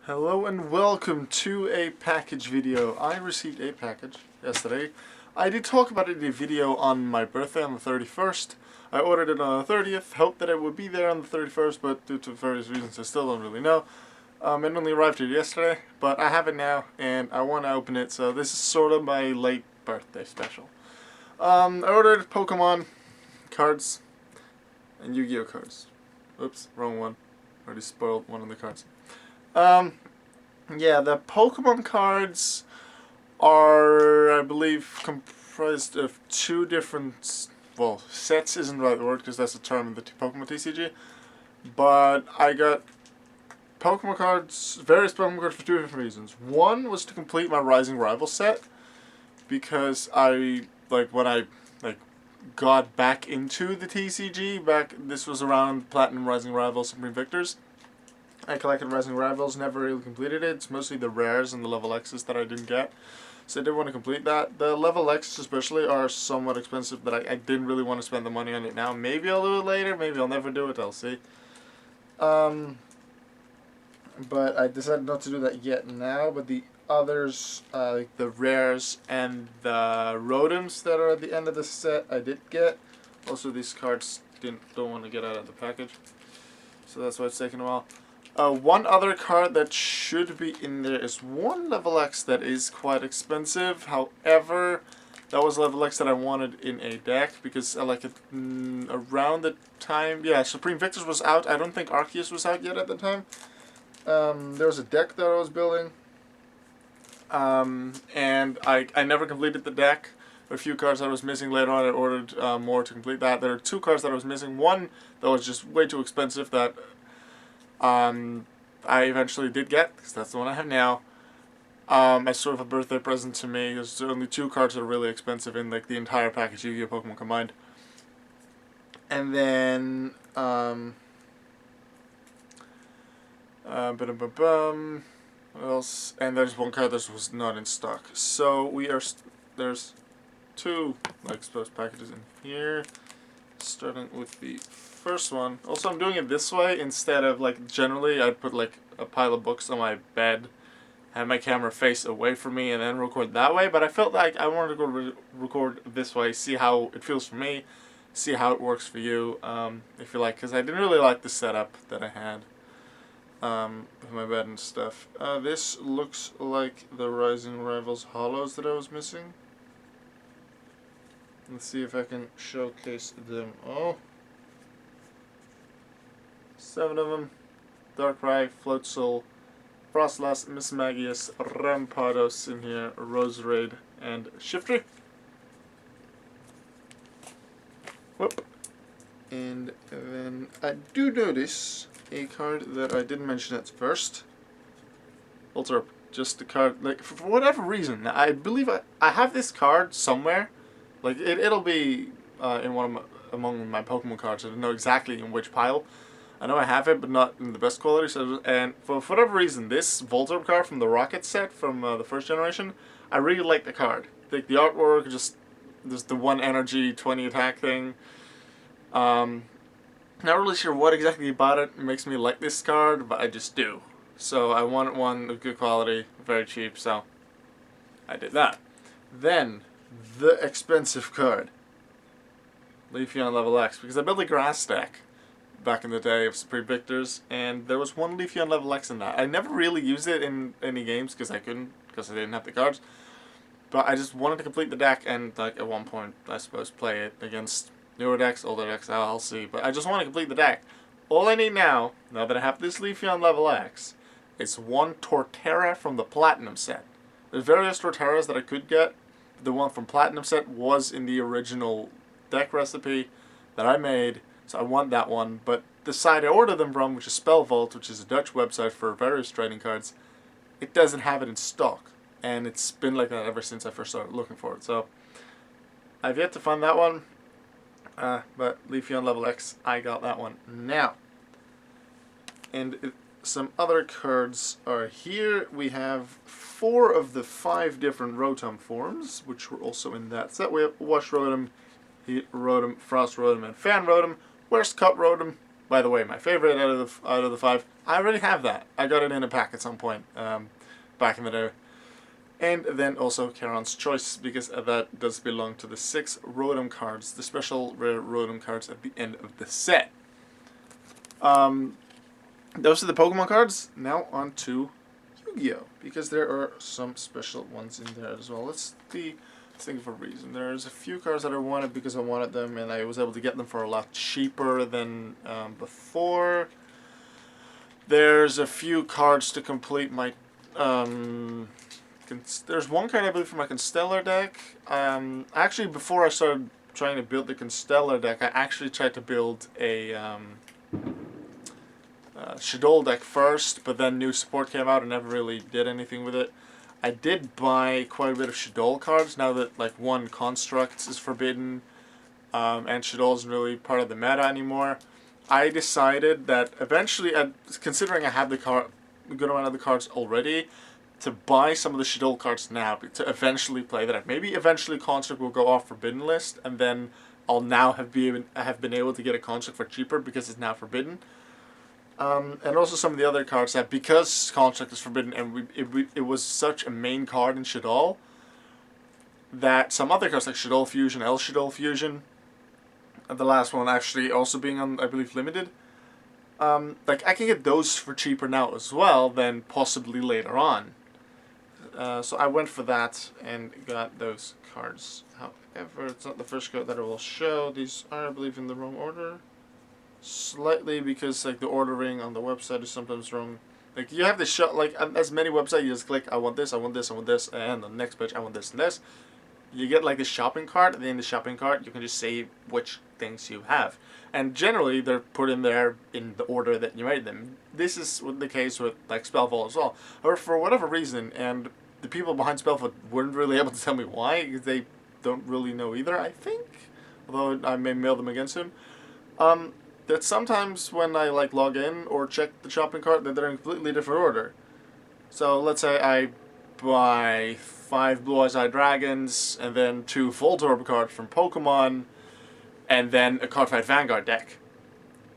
Hello and welcome to a package video. I received a package yesterday. I did talk about it in a video on my birthday on the 31st. I ordered it on the 30th, hoped that it would be there on the 31st, but due to various reasons I still don't really know. It only arrived here yesterday, but I have it now and I want to open it, so this is sort of my late birthday special. I ordered Pokemon cards and Yu-Gi-Oh cards. Oops, wrong one. Already spoiled one of the cards. Yeah, the Pokemon cards are, I believe, comprised of two different, well, sets isn't the right word because that's the term in the Pokemon TCG, but I got Pokemon cards, various Pokemon cards for two different reasons. One was to complete my Rising Rival set, because when I got back into the TCG, this was around Platinum Rising Rivals Supreme Victors. I collected Rising Rivals, never really completed it. It's mostly the rares and the level X's that I didn't get. So I did want to complete that. The level X's especially are somewhat expensive that I didn't really want to spend the money on it now. Maybe I'll do it later, maybe I'll never do it, I'll see. But I decided not to do that yet now, but the others, like the rares and the Rotoms that are at the end of the set, I did get. Also, these cards don't want to get out of the package, so that's why it's taking a while. One other card that should be in there is one level X that is quite expensive. However, that was level X that I wanted in a deck because I like it around the time. Yeah, Supreme Victors was out. I don't think Arceus was out yet at the time. There was a deck that I was building. And I never completed the deck. There were a few cards that I was missing. Later on I ordered more to complete that. There are two cards that I was missing. One that was just way too expensive that I eventually did get, because that's the one I have now, as sort of a birthday present to me. There's only two cards that are really expensive in like the entire package, Yu-Gi-Oh! Pokemon combined. And then, what else? And there's one card that was not in stock. So there's two like supposed packages in here. Starting with the first one. Also, I'm doing it this way instead of like generally I'd put like a pile of books on my bed, have my camera face away from me, and then record that way. But I felt like I wanted to go record this way, see how it feels for me, see how it works for you. If you like, because I didn't really like the setup that I had with my bed and stuff. This looks like the Rising Rivals Hollows that I was missing. Let's see if I can showcase them all. 7 of them. Darkrai, Floatzel, Frostlass, Mismagius, Rampardos in here, Roserade, and Shiftry. Whoop. And then I do notice a card that I didn't mention at first. Voltorb. Just the card, like, for whatever reason, I believe I have this card somewhere. Like, it'll be among my Pokemon cards. I don't know exactly in which pile. I know I have it, but not in the best quality. So, and for whatever reason, this Voltorb card from the Rocket set from the first generation, I really like the card. Like the artwork, just the 1 energy, 20 attack thing. Not really sure what exactly about it makes me like this card, but I just do. So I wanted one of good quality, very cheap, so I did that. Then, the expensive card, Leafeon Level X, because I built a grass deck back in the day of Supreme Victors, and there was one Leafeon Level X in that. I never really used it in any games because I couldn't, because I didn't have the cards, but I just wanted to complete the deck and like at one point, I suppose, play it against newer decks, older decks, I'll see, but I just want to complete the deck. All I need now that I have this Leafeon Level X, is one Torterra from the Platinum set. There's various Torterras that I could get. The one from Platinum set was in the original deck recipe that I made, so I want that one. But the site I ordered them from, which is Spellvault, which is a Dutch website for various trading cards, it doesn't have it in stock. And it's been like that ever since I first started looking for it. So I've yet to find that one. But Leafeon Level X, I got that one now. And some other cards are here. We have 4 of the 5 different Rotom forms, which were also in that set. We have Wash Rotom, Heat Rotom, Frost Rotom, and Fan Rotom. Where's Cup Rotom? by the way, my favorite out of the 5. I already have that. I got it in a pack at some point back in the day. And then also Charon's Choice, because that does belong to the 6 Rotom cards, the special rare Rotom cards at the end of the set. Those are the Pokemon cards. Now on to Yu-Gi-Oh! Because there are some special ones in there as well. Let's think of a reason. There's a few cards that I wanted because I wanted them, and I was able to get them for a lot cheaper than before. There's a few cards to complete my... there's one card I believe for my Constellar deck. Actually, before I started trying to build the Constellar deck, I actually tried to build a Shadol deck first, but then new support came out and never really did anything with it. I did buy quite a bit of Shadol cards now that like one Constructs is forbidden, and Shadol isn't really part of the meta anymore. I decided that eventually, considering I have the a good amount of the cards already, to buy some of the Shadol cards now to eventually play that. Maybe eventually Construct will go off forbidden list, and then I'll now have been able to get a Construct for cheaper because it's now forbidden. And also some of the other cards that, because Construct is forbidden and it was such a main card in Shadol, that some other cards like Shadol Fusion, El Shadol Fusion, and the last one actually also being on, I believe, limited. Like I can get those for cheaper now as well than possibly later on. So I went for that and got those cards. However, it's not the first card that I will show. These are, I believe, in the wrong order. Slightly, because like the ordering on the website is sometimes wrong. Like you have to show, like as many websites, you just click I want this, I want this, I want this, and the next page I want this and this. You get like the shopping cart, and in the shopping cart you can just say which things you have. And generally they're put in there in the order that you made them. This is the case with like Spellfall as well. Or for whatever reason, and the people behind Spellfall weren't really able to tell me why, because they don't really know either, I think. Although I may mail them against him. That sometimes when I like log in or check the shopping cart, that they're in a completely different order. So let's say I buy 5 Blue Eyes Eye Dragons, and then 2 Voltorb cards from Pokemon, and then a Cardfight Vanguard deck.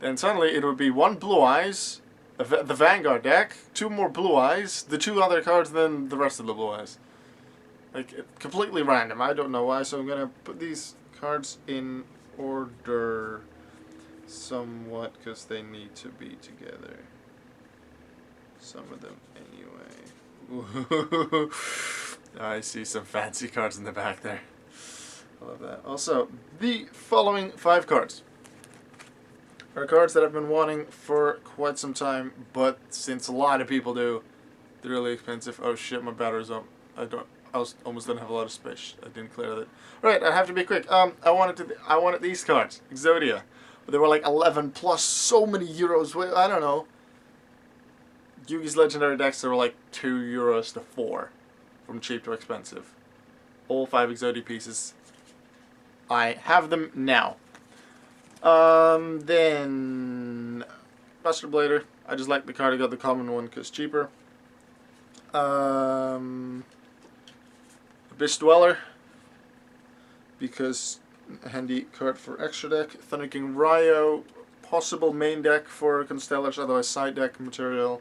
Then suddenly it would be 1 Blue Eyes, the Vanguard deck, 2 more Blue Eyes, the 2 other cards, then the rest of the Blue Eyes. Like, completely random. I don't know why, so I'm gonna put these cards in order somewhat, because they need to be together. Some of them anyway. I see some fancy cards in the back there. I love that. Also, the following 5 cards are cards that I've been wanting for quite some time, but since a lot of people do, they're really expensive. Oh shit, my battery's up. I almost didn't have a lot of space. I didn't clear that. Right, I have to be quick. I wanted these cards, Exodia. They were like 11 plus so many euros. Wait, I don't know. Yugi's legendary decks, they were like €2 to 4. From cheap to expensive. All 5 Exodia pieces. I have them now. Then Buster Blader. I just like the card. I got the common one because cheaper. Abyss Dweller. Because handy card for extra deck. Thunder King Ryo, possible main deck for Constellars, otherwise side deck material.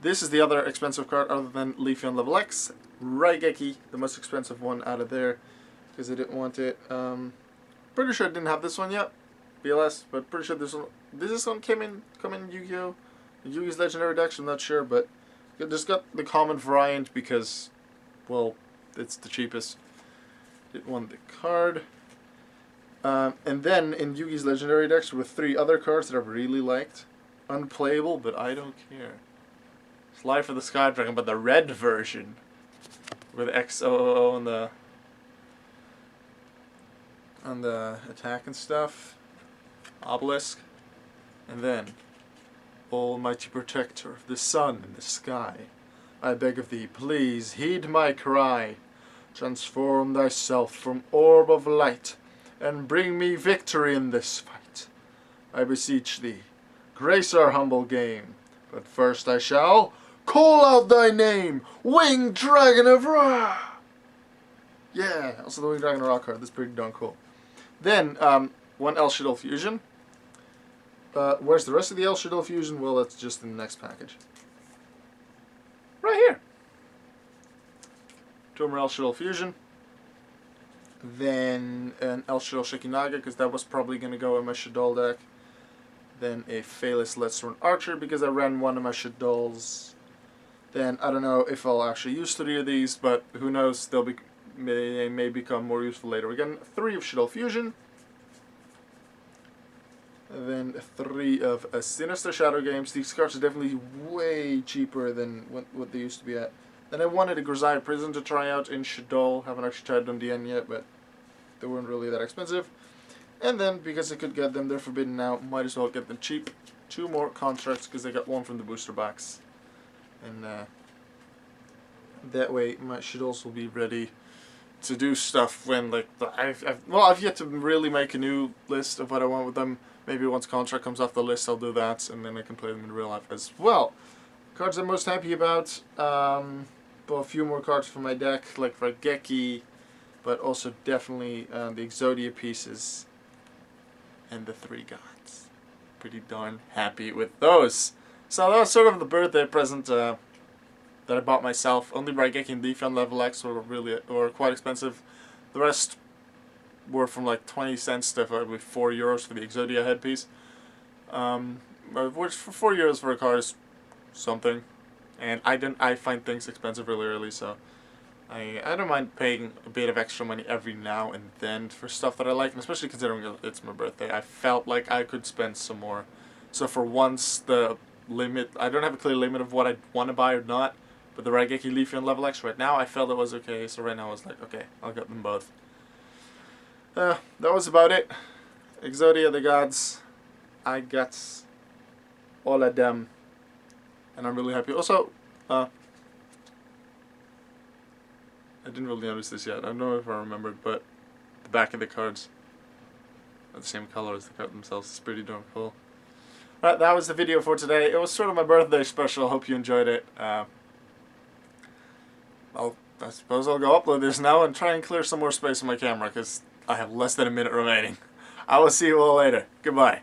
This is the other expensive card other than Leafeon LV.X. Raigeki, the most expensive one out of there, because I didn't want it. Pretty sure I didn't have this one yet, BLS, but pretty sure this one come in Yu-Gi-Oh! Yugi's legendary decks, I'm not sure, but I just got the common variant because, well, it's the cheapest. Didn't want the card. And then in Yugi's legendary decks with 3 other cards that I really liked. Unplayable, but I don't care. Slide for the Sky Dragon, but the red version. With XOO on the attack and stuff. Obelisk. And then, Almighty Protector of the sun and the sky, I beg of thee, please heed my cry. Transform thyself from orb of light, and bring me victory in this fight. I beseech thee, grace our humble game. But first I shall call out thy name, Winged Dragon of Ra! Yeah, also the Winged Dragon of Ra card, that's pretty darn cool. Then, 1 El Shadol Fusion. Where's the rest of the El Shaddai Fusion? Well, that's just in the next package. Right here. Two more El Shaddai Fusion. Then an El Shaddai Shikinaga, because that was probably going to go in my Shaddai deck. Then a Phaelus Let's Run Archer, because I ran one of my Shaddais. Then I don't know if I'll actually use 3 of these, but who knows, they may become more useful later. Again, 3 of Shaddai Fusion. And then 3 of Sinister Shadow Games. These cards are definitely way cheaper than what they used to be at. Then I wanted a Grisaia Prison to try out in Shaddai. Haven't actually tried them DN yet, but they weren't really that expensive. And then, because I could get them, they're forbidden now, might as well get them cheap. 2 more contracts, because I got 1 from the booster box. And that way my Shaddais will be ready to do stuff when, like, I've yet to really make a new list of what I want with them. Maybe once contract comes off the list, I'll do that, and then I can play them in real life as well. Cards I'm most happy about, but a few more cards for my deck, like Raigeki, but also definitely the Exodia pieces and the 3 gods. Pretty darn happy with those. So that was sort of the birthday present that I bought myself. Only Raigeki and Leaf on LV.X were quite expensive. The rest were from like 20 cents to probably €4 for the Exodia headpiece. Which for €4 for a card is something. And I find things expensive really early, so I don't mind paying a bit of extra money every now and then for stuff that I like, and especially considering it's my birthday, I felt like I could spend some more. So for once, the limit, I don't have a clear limit of what I want to buy or not, but the Raigeki Leafy on LV.X right now, I felt it was okay, so right now I was like, okay, I'll get them both. That was about it. Exodia, the gods, I got all of them, and I'm really happy. Also, I didn't really notice this yet. I don't know if I remembered, but the back of the cards are the same color as the card themselves. It's pretty darn cool. Alright, that was the video for today. It was sort of my birthday special. Hope you enjoyed it. I suppose I'll go upload this now and try and clear some more space on my camera, because I have less than a minute remaining. I will see you all later. Goodbye.